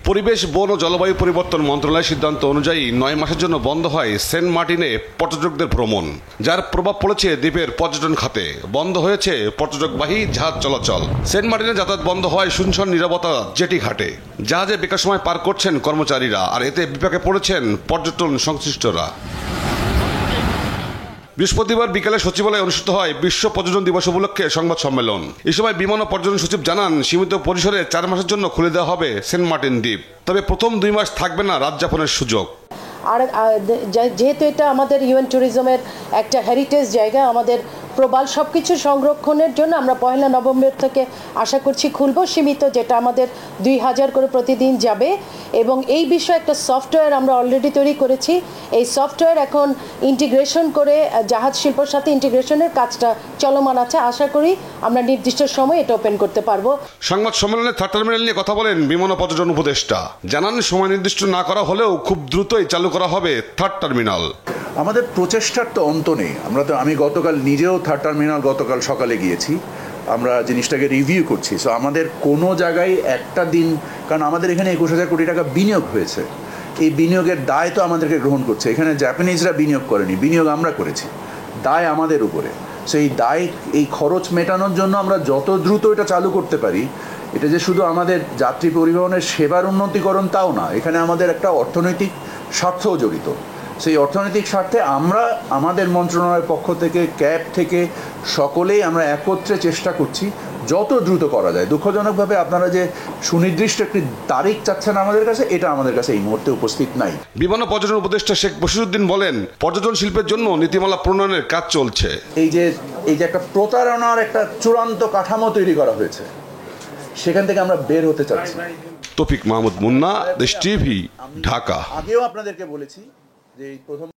পরিবেশ, বন ও জলবায়ু পরিবর্তন মন্ত্রণালয়ের সিদ্ধান্ত অনুযায়ী 9 মাসের জন্য বন্ধ হয় সেন্ট মার্টিনে পর্যটকদের ভ্রমণ, যার প্রভাব পড়েছে দ্বীপের পর্যটন খাতে। বন্ধ হয়েছে পর্যটকবাহী জাহাজ চলাচল। সেন্ট মার্টিনে যাতায়াত বন্ধ হয় শুনশান নীরবতা জেটি ঘাটে। জাহাজে বেকার সময় পার করছেন কর্মচারীরা, আর এতে বিপাকে পড়েছেন পর্যটন সংশ্লিষ্টরা। বৃহস্পতিবার বিকেলে সচিবালয়ে অনুষ্ঠিত হয় বিশ্ব পর্যটন দিবস উপলক্ষে সংবাদ সম্মেলন। এই সময় বিমান ও পর্যটন সচিব জানান, সীমিত পরিসরে 4 মাসের জন্য খুলে দেওয়া হবে সেন্ট মার্টিন দ্বীপ। তবে প্রথম 2 মাস থাকবে না রাত যাপনের সুযোগ। আর যেহেতু এটা আমাদের ইউএন ট্যুরিজমের একটা হেরিটেজ জায়গা, আমাদের প্রবাল সব কিছু সংরক্ষণের জন্য আমরা 1 নভেম্বর থেকে আশা করছি খুলব সীমিত, যেটা আমাদের 2000 করে প্রতিদিন যাবে। এবং এই বিষয়ে একটা সফটওয়্যার আমরা অলরেডি তৈরি করেছি। এই সফটওয়্যার এখন ইন্টিগ্রেশন করে জাহাজ শিল্পের সাথে ইন্টিগ্রেশনের কাজটা চলমান আছে। আশা করি আমরা নির্দিষ্ট সময় এটা ওপেন করতে পারবো। সংবাদ সম্মেলনে থার্ড টার্মিনাল নিয়ে কথা বলেন বিমান ও পর্যটন উপদেষ্টা। জানান, সময় নির্দিষ্ট না করা হলেও খুব দ্রুতই চালু করা হবে থার্ড টার্মিনাল। আমাদের প্রচেষ্টার তো অন্ত নেই। আমি গতকাল নিজেও থার্ড টার্মিনাল গতকাল সকালে গিয়েছি, আমরা জিনিসটাকে রিভিউ করছি। সো আমাদের কোনো জায়গায় একটা দিন, কারণ আমাদের এখানে 21,000 কোটি টাকা বিনিয়োগ হয়েছে, এই বিনিয়োগের দায় তো আমাদেরকে গ্রহণ করছে। এখানে জাপানিজরা বিনিয়োগ করেনি, বিনিয়োগ আমরা করেছি, দায় আমাদের উপরে। সো এই দায়, এই খরচ মেটানোর জন্য আমরা যত দ্রুত এটা চালু করতে পারি। এটা যে শুধু আমাদের যাত্রী পরিবহনের সেবার উন্নতিকরণ তাও না, এখানে আমাদের একটা অর্থনৈতিক স্বার্থও জড়িত। সেই অর্থনৈতিক স্বার্থে আমরা আমাদের মন্ত্রণালয়ের পক্ষ থেকে, ক্যাব থেকে সকলেই আমরা একত্রে চেষ্টা করছি যত দ্রুত করা যায়। দুঃখজনকভাবে আপনারা যে সুনির্দিষ্ট একটি তারিখ চাচ্ছেন আমাদের কাছে, এটা আমাদের কাছে এই মুহূর্তে উপস্থিত নাই। বিমান ও পর্যটন উপদেষ্টা শেখ বশিরউদ্দিন বলেন, পর্যটন শিল্পের জন্য নীতিমালা প্রণয়নের কাজ চলছে। এই যে একটা প্রতারণার একটা চূড়ান্ত কাঠামো তৈরি করা হয়েছে, সেখান থেকে আমরা বের হতে চাচ্ছি। তৌফিক মাহমুদ মুন্না, দেশ টিভি, ঢাকা। আগেও আপনাদেরকে বলেছি যে প্রথম